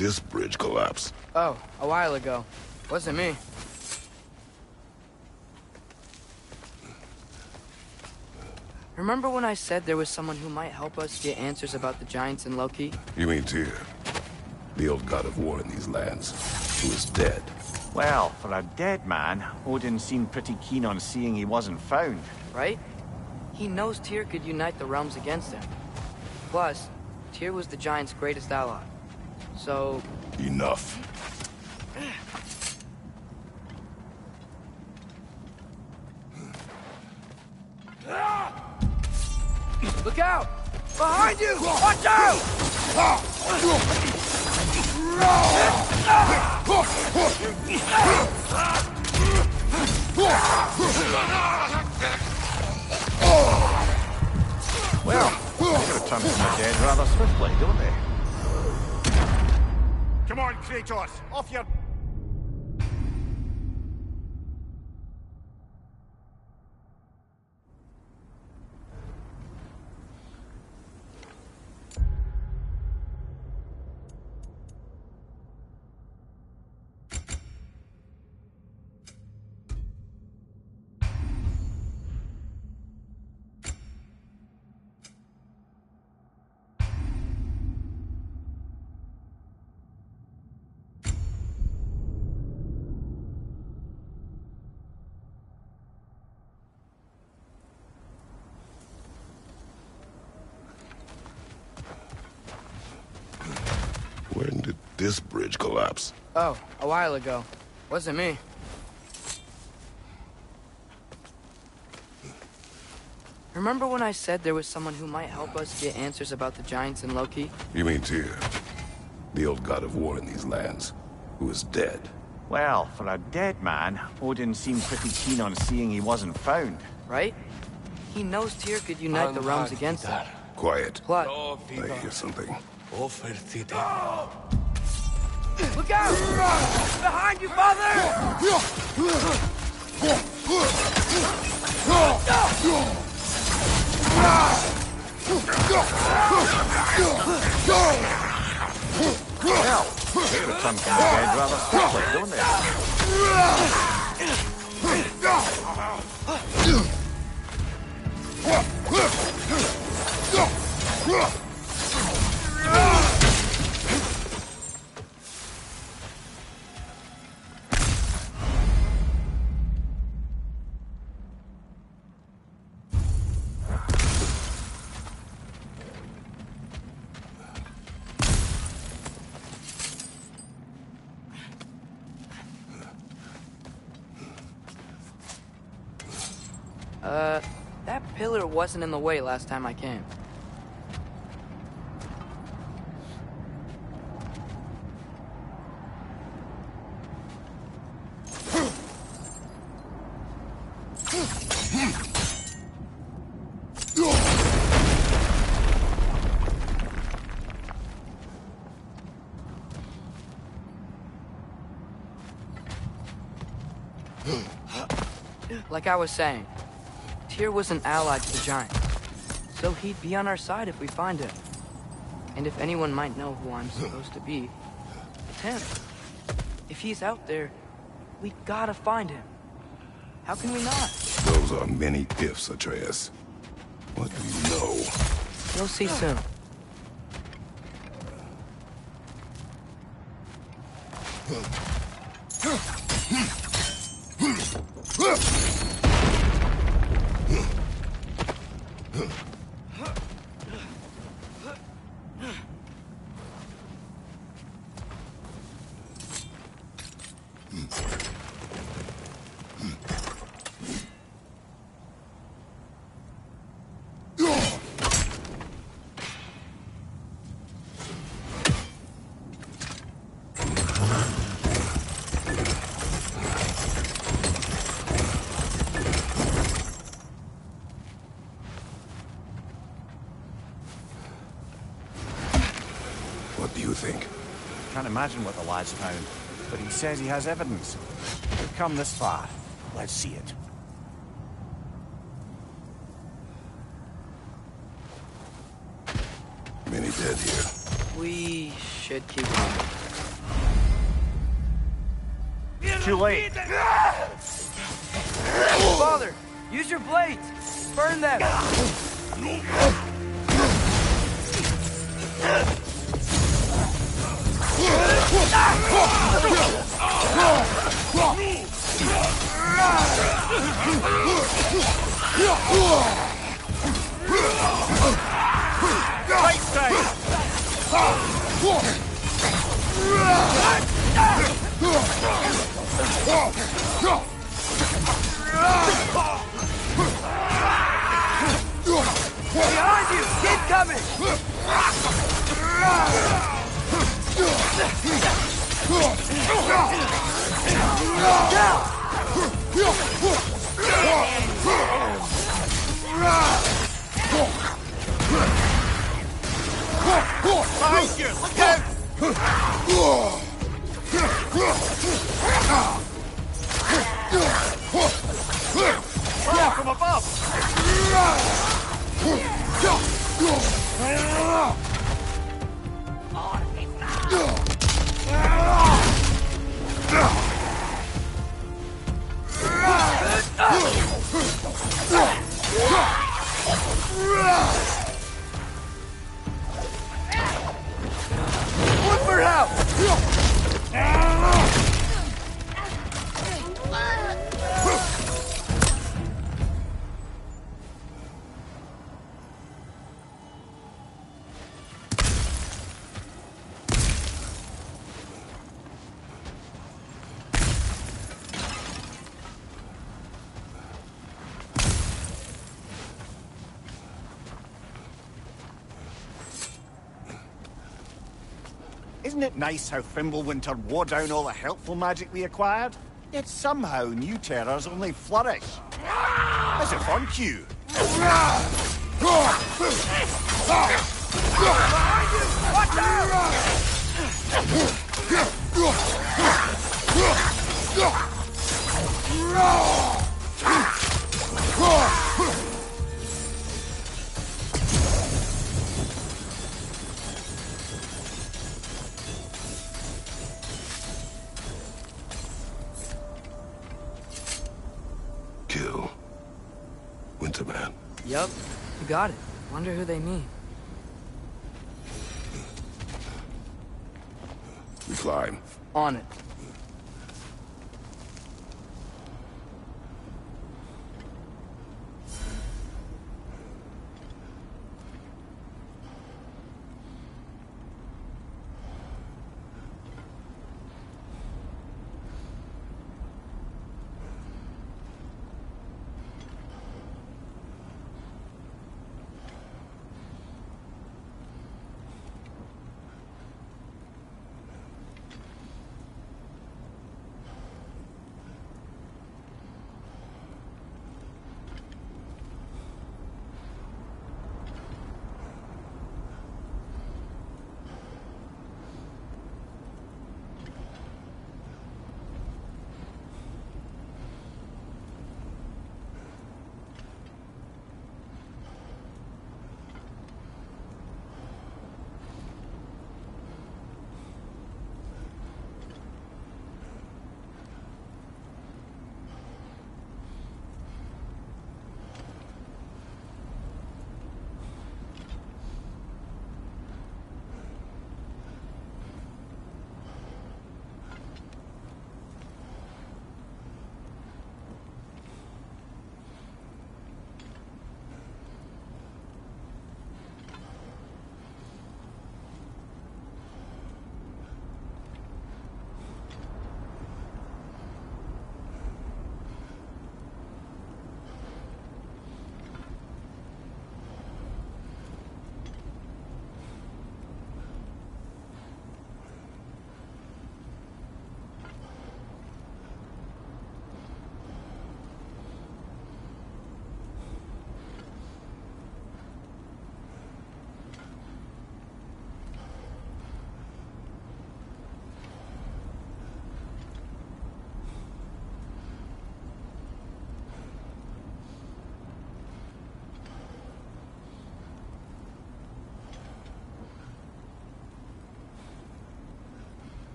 this bridge collapse? Oh, a while ago. Wasn't me. Remember when I said there was someone who might help us get answers about the giants in Loki? You mean Tyr, the old god of war in these lands, who is dead? Well, for a dead man, Odin seemed pretty keen on seeing he wasn't found. Right? He knows Tyr could unite the realms against him. Plus, Tyr was the giant's greatest ally. So... Enough. Look out! Behind you! Watch out! Well, they return from the dead rather swiftly, don't they? Come on, Kratos! Off your... When did this bridge collapse? Oh, a while ago. Wasn't me. Remember when I said there was someone who might help us get answers about the giants in Loki? You mean Tyr, the old god of war in these lands, who is dead? Well, for a dead man, Odin seemed pretty keen on seeing he wasn't found. Right? He knows Tyr could unite the realms against him. Quiet. Plus... I hear something. Look out! Behind you, father! Well, they return from the dead rather swiftly, don't they? That pillar wasn't in the way last time I came. Like I was saying, Tyr was an ally to the giant, so he'd be on our side if we find him. And if anyone might know who I'm supposed to be, it's him. If he's out there, we gotta find him. How can we not? Those are many ifs, Atreus. What do you know? You'll see soon. What do you think? Can't imagine what the lad's found, but he says he has evidence. We've come this far. Let's see it. Many dead here. We should keep going. too late. Father, use your blades! Burn them! Right side! Behind you! Keep coming! Behind you! Look out! Fire from above! Look for help! Isn't it nice how Fimbulwinter wore down all the helpful magic we acquired? Yet somehow new terrors only flourish. As if on cue. Watch out! Kill. Winterman. Yup, you got it. Wonder who they mean. We climb. On it.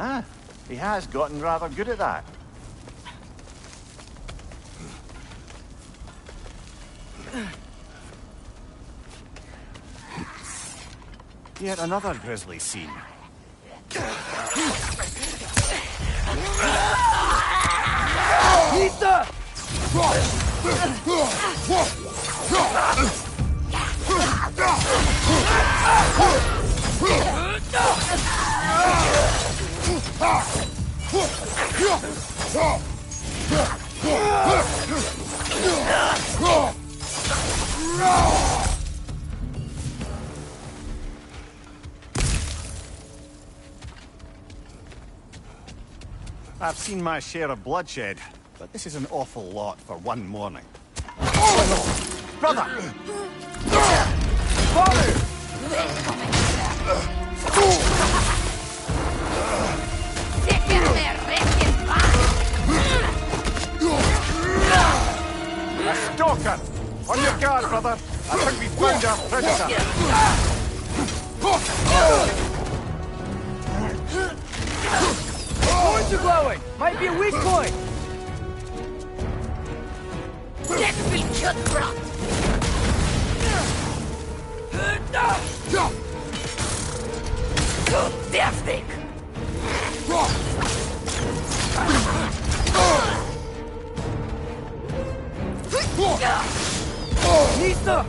Ah, he has gotten rather good at that. Yet another grisly scene. Lisa! I've seen my share of bloodshed, but this is an awful lot for one morning. Brother! Father! A stalker! On your guard, brother! I think we found our predator! Coins are glowing! Might be a weak point! Lisa!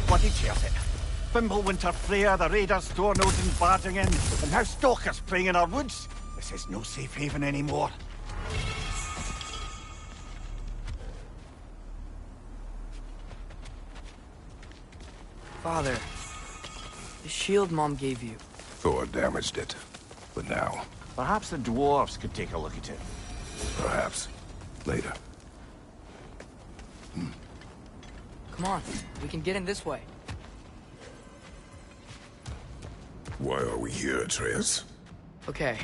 Bloody chairs it. Fimbulwinter Freya, the raiders, Stornoden barging in, and now stalkers preying in our woods. This is no safe haven anymore. Father, the shield Mom gave you. Thor damaged it. But now, Perhaps the dwarves could take a look at it. perhaps, later. Come on, we can get in this way. Why are we here, Atreus? Okay.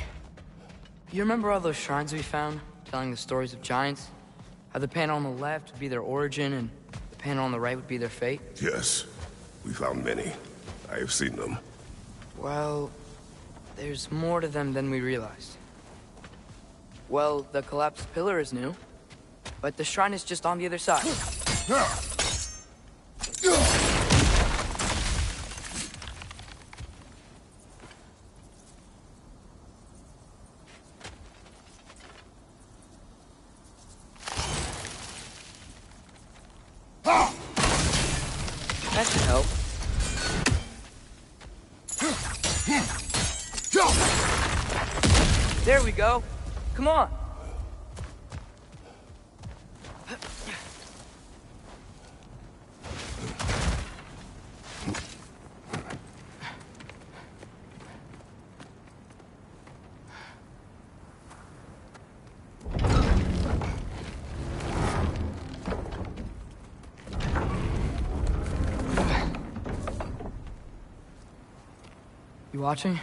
You remember all those shrines we found, telling the stories of giants? How the panel on the left would be their origin, and the panel on the right would be their fate? Yes. We found many. I have seen them. Well, there's more to them than we realized. Well, the collapsed pillar is new, but the shrine is just on the other side. That should help. There we go. Come on. You watching?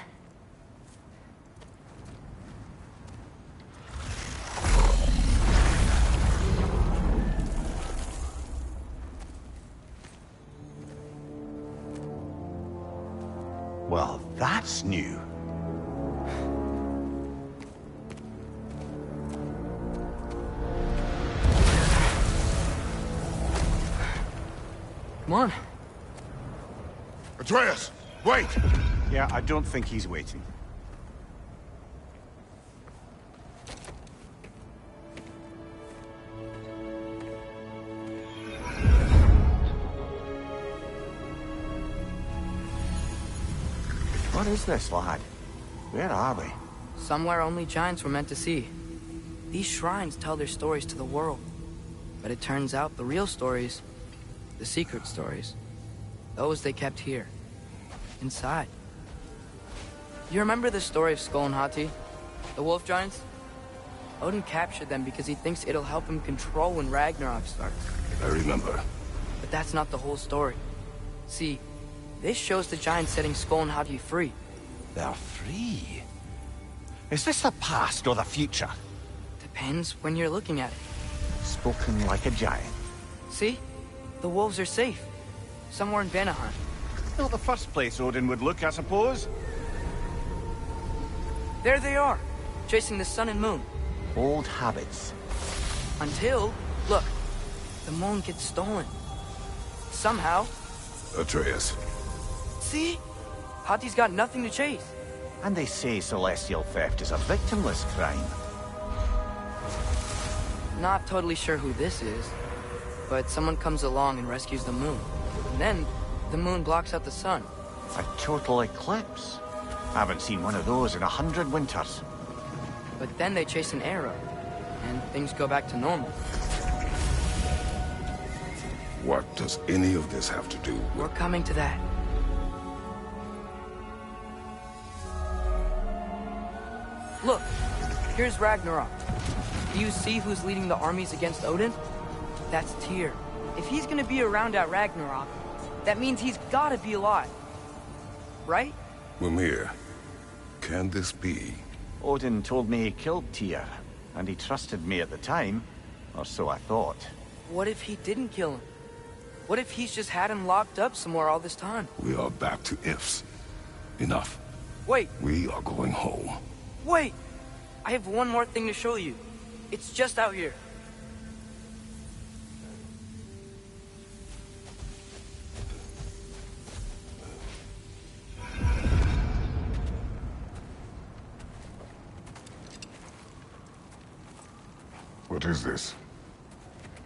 Well, that's new. Come on. Atreus! Wait! Yeah, I don't think he's waiting. What is this, lad? Where are we? Somewhere only giants were meant to see. These shrines tell their stories to the world. But it turns out the real stories, the secret stories, those they kept here, inside. You remember the story of Skull and Hati? The wolf giants? Odin captured them because he thinks it'll help him control when Ragnarok starts. I remember. But that's not the whole story. See, this shows the giants setting Skull and Hati free. They're free. Is this the past or the future? Depends when you're looking at it. Spoken like a giant. See? The wolves are safe. Somewhere in Vanaheim. Not the first place Odin would look, I suppose. There they are, chasing the sun and moon. Old habits. Until, look, the moon gets stolen. Somehow. Atreus. See? Hati's got nothing to chase. And they say celestial theft is a victimless crime. Not totally sure who this is, but someone comes along and rescues the moon. And then, the moon blocks out the sun. A total eclipse. Haven't seen one of those in 100 winters. But then they chase an arrow, and things go back to normal. What does any of this have to do with... We're coming to that. Look, here's Ragnarok. Do you see who's leading the armies against Odin? That's Tyr. If he's gonna be around at Ragnarok, that means he's gotta be alive. Right? Mimir, can this be? Odin told me he killed Tyr, and he trusted me at the time, or so I thought. What if he didn't kill him? What if he's just had him locked up somewhere all this time? We are back to ifs. Enough. Wait, We are going home. wait! I have one more thing to show you. It's just out here. What is this?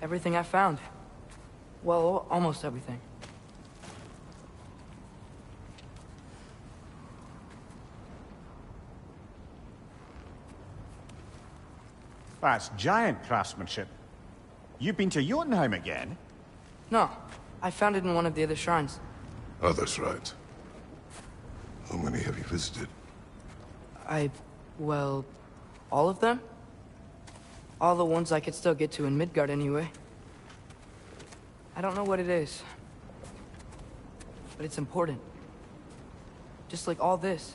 Everything I found. Well, almost everything. That's giant craftsmanship. You've been to Jotunheim again? No, I found it in one of the other shrines. Other shrines. How many have you visited? Well, all of them? All the ones I could still get to in Midgard anyway. I don't know what it is, but it's important. Just like all this.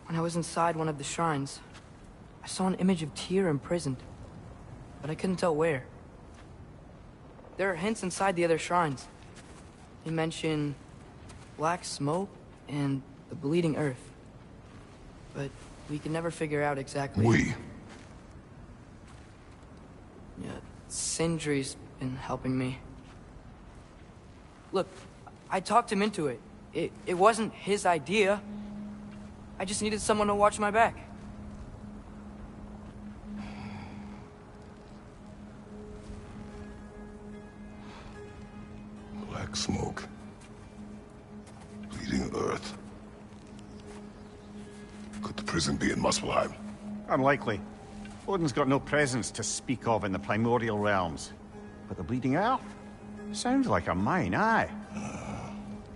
When I was inside one of the shrines, I saw an image of Tyr imprisoned, but I couldn't tell where. There are hints inside the other shrines. They mention black smoke and the bleeding earth. But we can never figure out exactly... We. Yeah, Sindri's been helping me. Look, I talked him into it. It wasn't his idea. I just needed someone to watch my back. Black smoke. Bleeding earth. Could the prison be in Muspelheim? Unlikely. Odin's got no presence to speak of in the primordial realms. But the Bleeding Earth? Sounds like a mine, aye.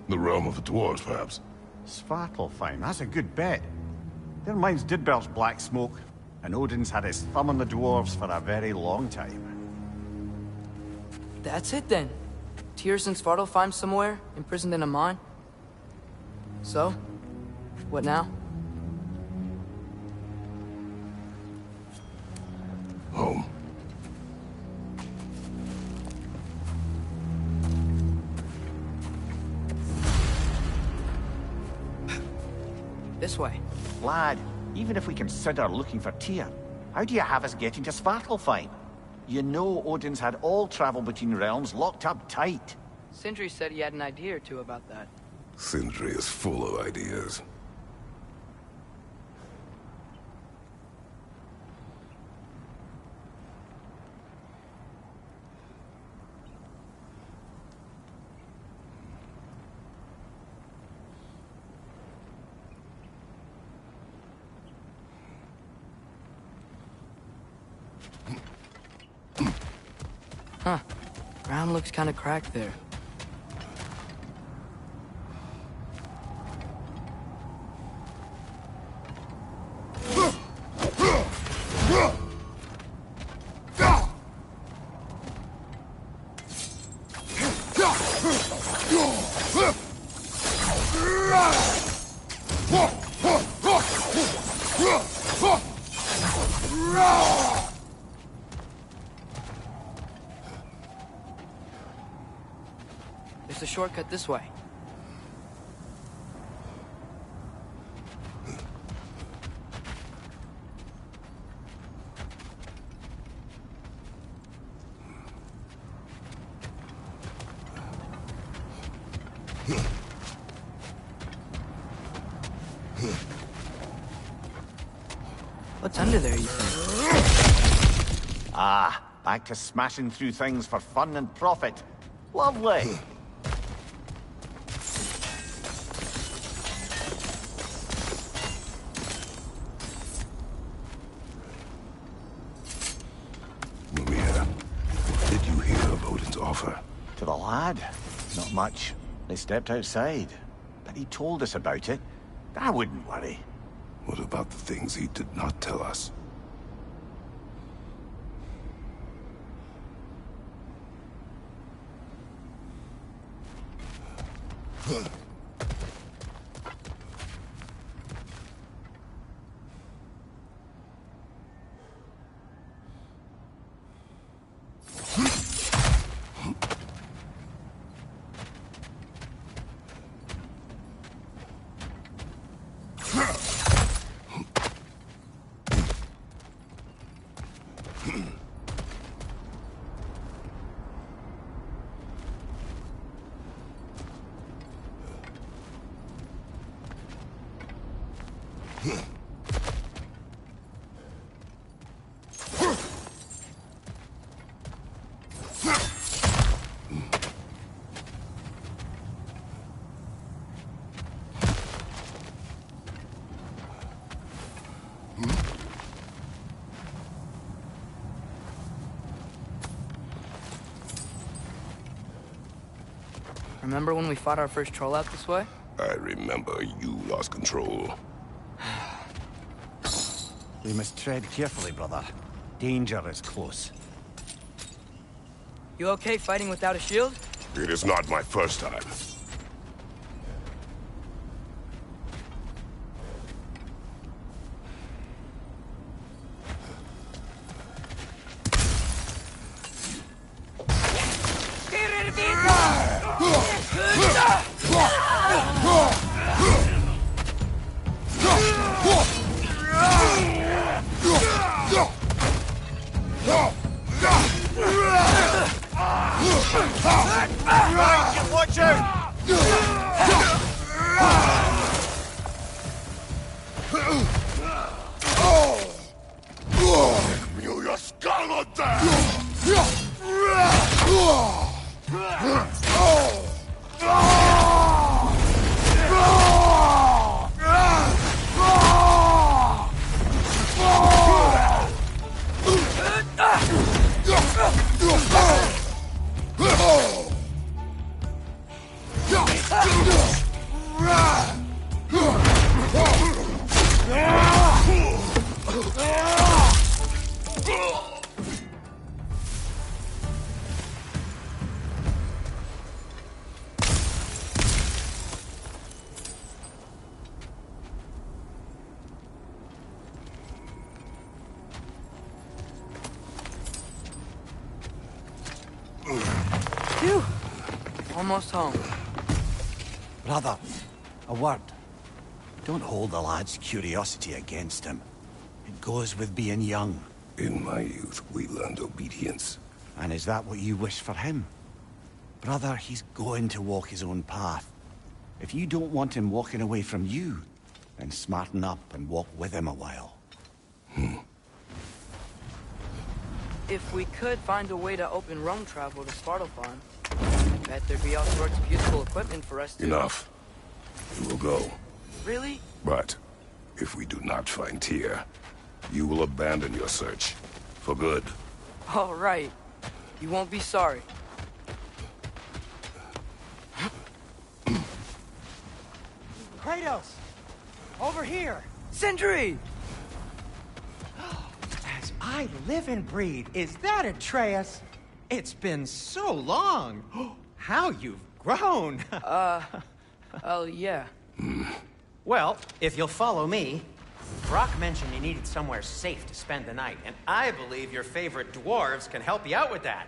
The realm of the dwarves, perhaps? Svartalfheim, that's a good bet. Their mines did belch black smoke, and Odin's had his thumb on the dwarves for a very long time. That's it then. Tyr's in Svartalfheim somewhere, imprisoned in a mine. So, what now? Home. This way. Lad, even if we consider looking for Tyr, how do you have us getting to Svartalfheim? You know Odin's had all travel between realms locked up tight. Sindri said he had an idea or two about that. Sindri is full of ideas. Huh. Ground looks kind of cracked there. There's a shortcut this way. What's under there, you think? Ah, back to smashing through things for fun and profit. Lovely. Maria, what did you hear of Odin's offer? To the lad? Not much. They stepped outside. But he told us about it. I wouldn't worry. What about the things he did not tell us? Remember when we fought our first troll out this way? I remember you lost control. We must tread carefully, brother. Danger is close. You okay fighting without a shield? It is not my first time. Watch out! You your skull on that! Phew! Almost home. Brother, a word. Don't hold the lad's curiosity against him. It goes with being young. In my youth, we learned obedience. And is that what you wish for him? Brother, he's going to walk his own path. If you don't want him walking away from you, then smarten up and walk with him a while. If we could find a way to open Rome travel to Svartalfheim, I bet there'd be all sorts of useful equipment for us to... Enough. We will go. Really? But if we do not find Tyr, you will abandon your search. For good. All right. You won't be sorry. Kratos! Over here! Sindri! As I live and breathe, is that Atreus? It's been so long. How you've grown. Oh, yeah. Well, if you'll follow me, Brock mentioned you needed somewhere safe to spend the night, and I believe your favorite dwarves can help you out with that.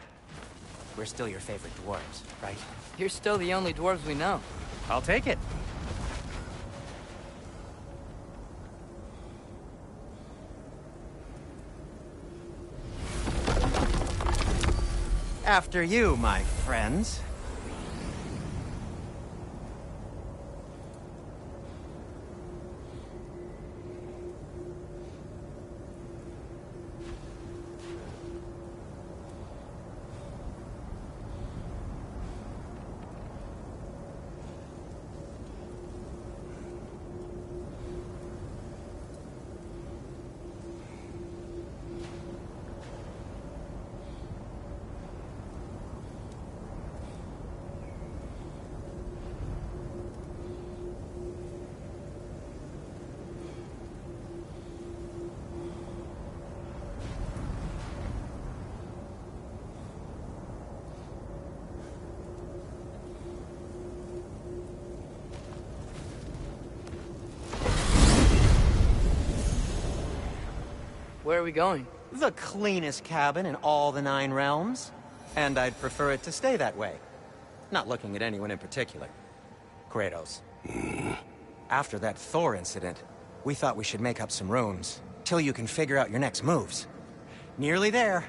We're still your favorite dwarves, right? You're still the only dwarves we know. I'll take it. After you, my friends. Where are we going? The cleanest cabin in all the 9 realms. And I'd prefer it to stay that way. Not looking at anyone in particular. Kratos. After that Thor incident, we thought we should make up some rooms, till you can figure out your next moves. Nearly there.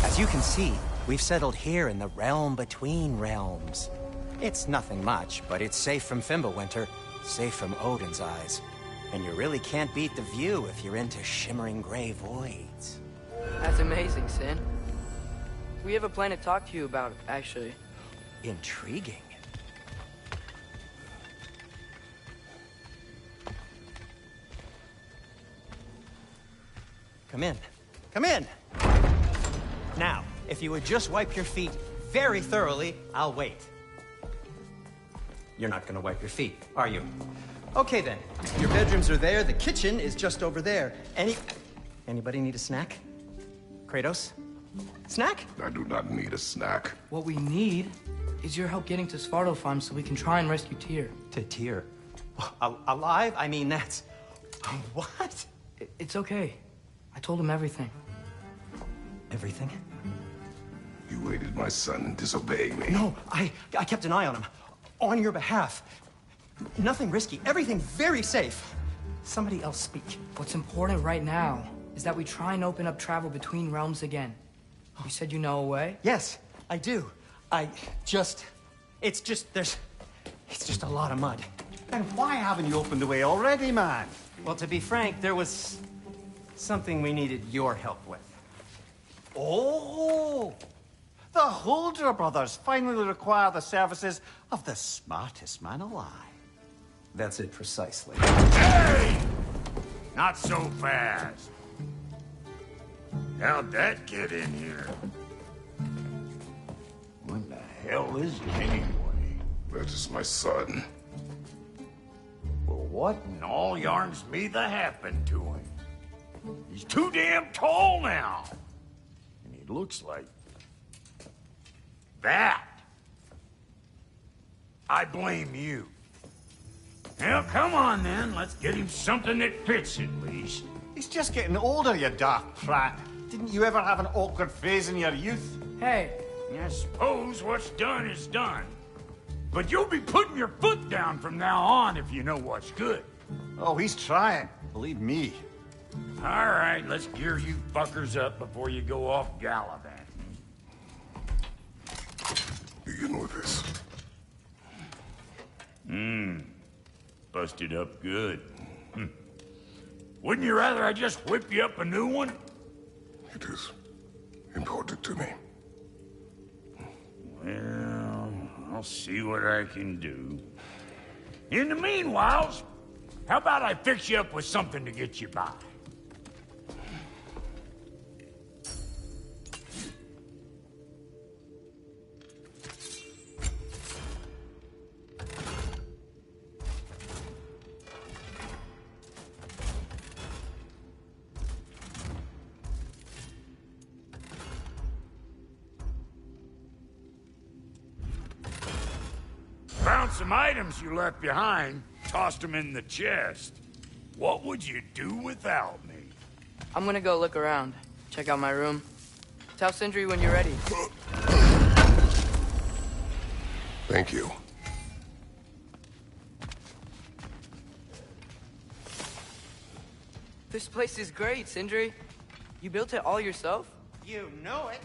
As you can see, we've settled here in the realm between realms. It's nothing much, but it's safe from Fimbulwinter, safe from Odin's eyes. And you really can't beat the view if you're into shimmering gray voids. That's amazing, Sin. We have a plan to talk to you about, actually. Intriguing. Come in. Come in! Now, if you would just wipe your feet very thoroughly, I'll wait. You're not gonna wipe your feet, are you? Okay then. Your bedrooms are there, the kitchen is just over there. Anybody need a snack? Kratos? Snack? I do not need a snack. What we need is your help getting to Svartalfheim so we can try and rescue Tyr. To Tyr? Alive? I mean, that's... What? It's okay. I told him everything. Everything? You aided my son in disobeying me. No, I kept an eye on him. On your behalf. Nothing risky. Everything very safe. Somebody else speak. What's important right now is that we try and open up travel between realms again. You said you know a way? Yes, I do. It's just a lot of mud. Then why haven't you opened the way already, man? Well, to be frank, there was something we needed your help with. Oh! The Holder brothers finally require the services of the smartest man alive. That's it precisely. Hey! Not so fast. How'd that get in here? What the hell is it anyway? That is my son. Well, what in all yarns me that happened to him? He's too damn tall now. And he looks like... that. I blame you. Well, come on then. Let's get him something that fits at least. He's just getting older, you daft prat. Didn't you ever have an awkward phase in your youth? Hey, I suppose what's done is done. But you'll be putting your foot down from now on if you know what's good. Oh, he's trying. Believe me. All right, let's gear you fuckers up before you go off gallivanting. Begin with this. Busted up good. Wouldn't you rather I just whip you up a new one? It is important to me. Well, I'll see what I can do. In the meanwhile, how about I fix you up with something to get you by? Found some items you left behind, tossed them in the chest. What would you do without me? I'm gonna go look around. Check out my room. Tell Sindri when you're ready. Thank you. This place is great, Sindri. You built it all yourself? You know it.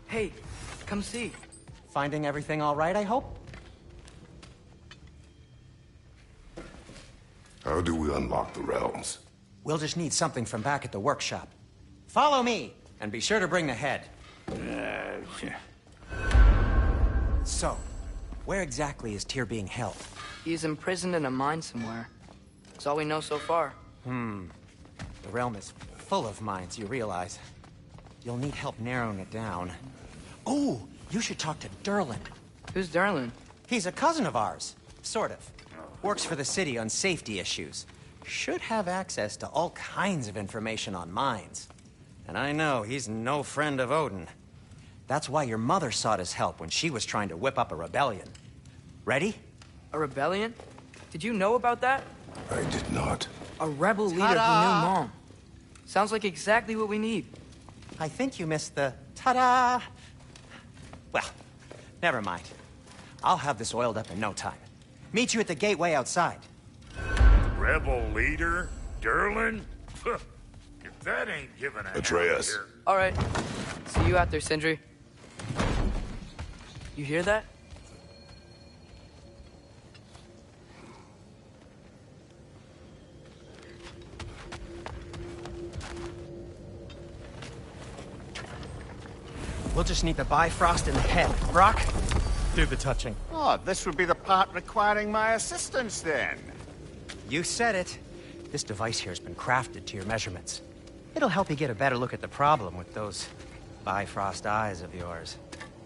Hey, come see. Finding everything all right, I hope? How do we unlock the realms? We'll just need something from back at the workshop. Follow me, and be sure to bring the head. So, where exactly is Tyr being held? He's imprisoned in a mine somewhere. That's all we know so far. The realm is full of mines, you realize. You'll need help narrowing it down. Oh, you should talk to Durlin. Who's Darlin? He's a cousin of ours, sort of. Works for the city on safety issues. Should have access to all kinds of information on mines. And I know he's no friend of Odin. That's why your mother sought his help when she was trying to whip up a rebellion. Ready? A rebellion? Did you know about that? I did not. A rebel leader who knew Mom. Sounds like exactly what we need. I think you missed the ta-da. Well, never mind. I'll have this oiled up in no time. Meet you at the gateway outside. Rebel leader? Durlin? If that ain't giving a Atreus. hammer All right. See you out there, Sindri. You hear that? We'll just need the Bifrost in the head. Brock, do the touching. Oh, this would be the part requiring my assistance then. You said it. This device here has been crafted to your measurements. It'll help you get a better look at the problem with those Bifrost eyes of yours.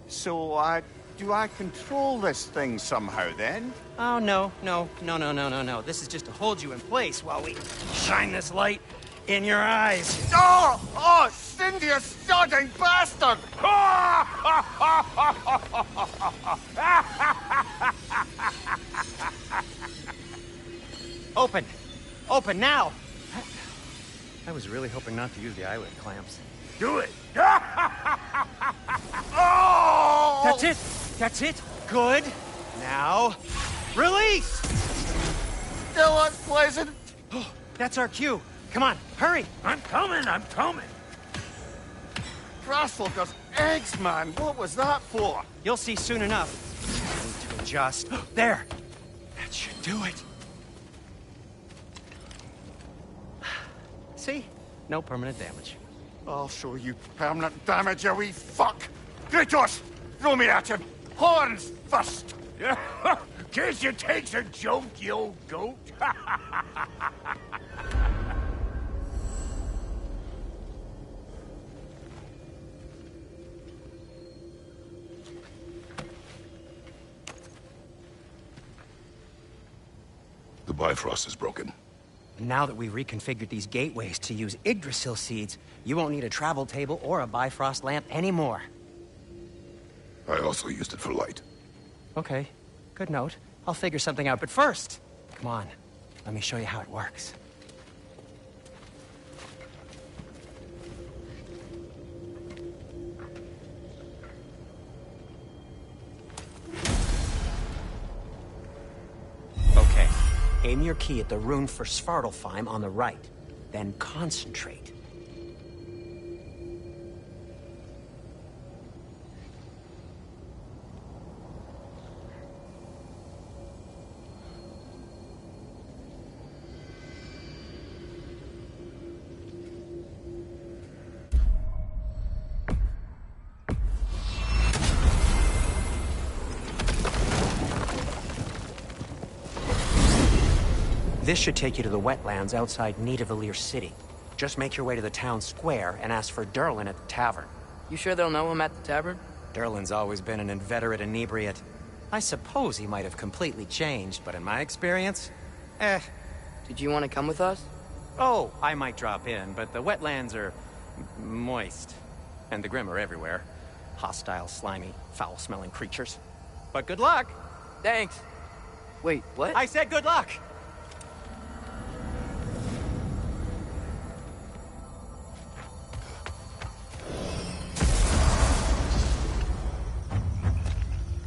So, do I control this thing somehow then? Oh, no. This is just to hold you in place while we shine this light in your eyes. Oh, Cindy, you sodding bastard! Open! Open now! I was really hoping not to use the eyelid clamps. Do it! Oh! That's it! That's it! Good! Now, release! Still unpleasant. Oh, that's our cue. Come on, hurry! I'm coming! Grasshopper's eggs, man. What was that for? You'll see soon enough. I need to adjust. There! That should do it. See? No permanent damage. I'll show you permanent damage, you wee fuck. Kratos, throw me at him. Horns first. Case you takes a joke, you old goat. The Bifrost is broken. Now that we've reconfigured these gateways to use Yggdrasil seeds, you won't need a travel table or a Bifrost lamp anymore. I also used it for light. Okay, good note. I'll figure something out, but first, come on, let me show you how it works. Okay, aim your key at the rune for Svartalfheim on the right, then concentrate. This should take you to the wetlands outside Nidavellir City. Just make your way to the town square and ask for Durlin at the tavern. You sure they'll know him at the tavern? Durlin's always been an inveterate inebriate. I suppose he might have completely changed, but in my experience, Did you want to come with us? Oh, I might drop in, but the wetlands are moist. And the Grim are everywhere. Hostile, slimy, foul-smelling creatures. But good luck! Thanks. Wait, what? I said good luck!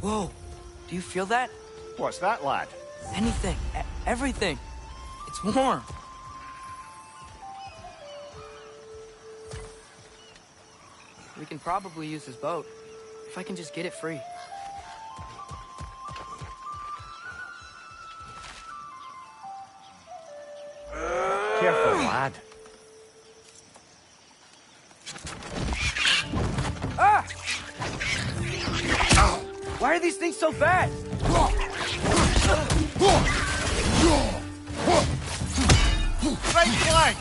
Whoa, do you feel that? What's that, lad? Anything, everything. It's warm. We can probably use this boat, if I can just get it free. Careful, lad. Ah! Why are these things so fast? Right flank!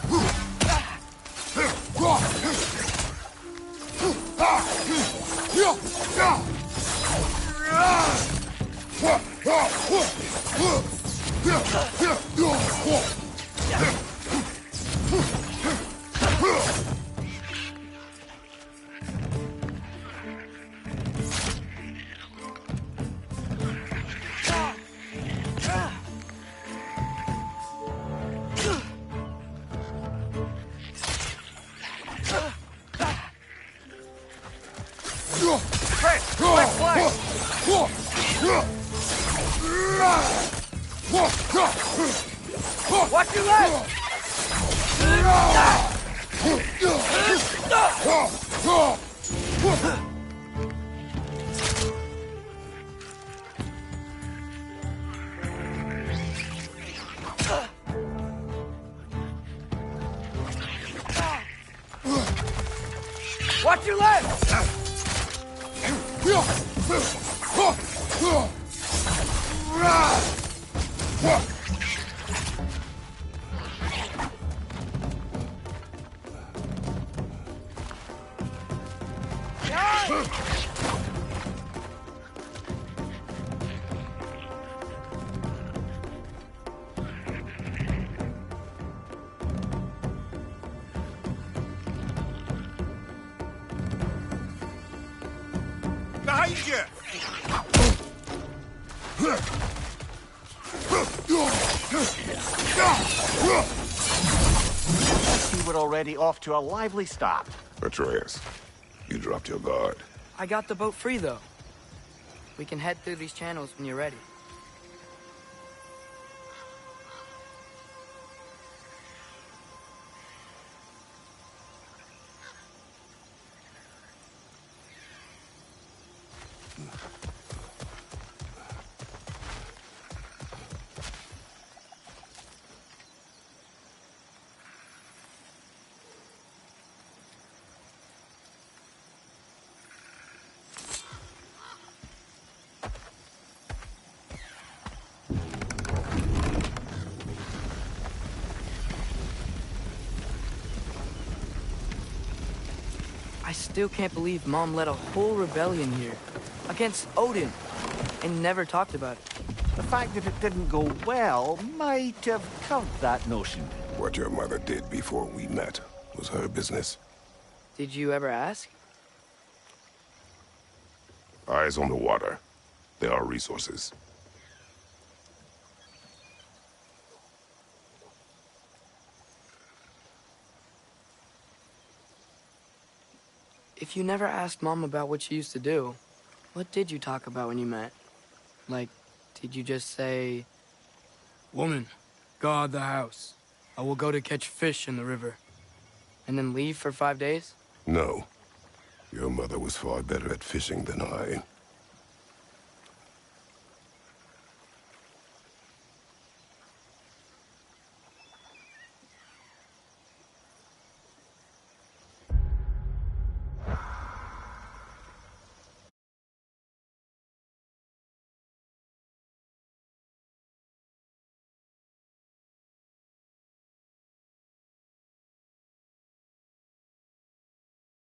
Left flank! Watch your left! Watch your left! Behind you! We're already off to a lively start. Atreus, you dropped your guard. I got the boat free, though. We can head through these channels when you're ready. I still can't believe Mom led a whole rebellion here against Odin and never talked about it. The fact that it didn't go well might have curbed that notion. What your mother did before we met was her business. Did you ever ask? Eyes on the water. There are resources. If you never asked Mom about what she used to do, what did you talk about when you met? Like, did you just say, "Woman, guard the house. I will go to catch fish in the river," and then leave for 5 days? No. Your mother was far better at fishing than I.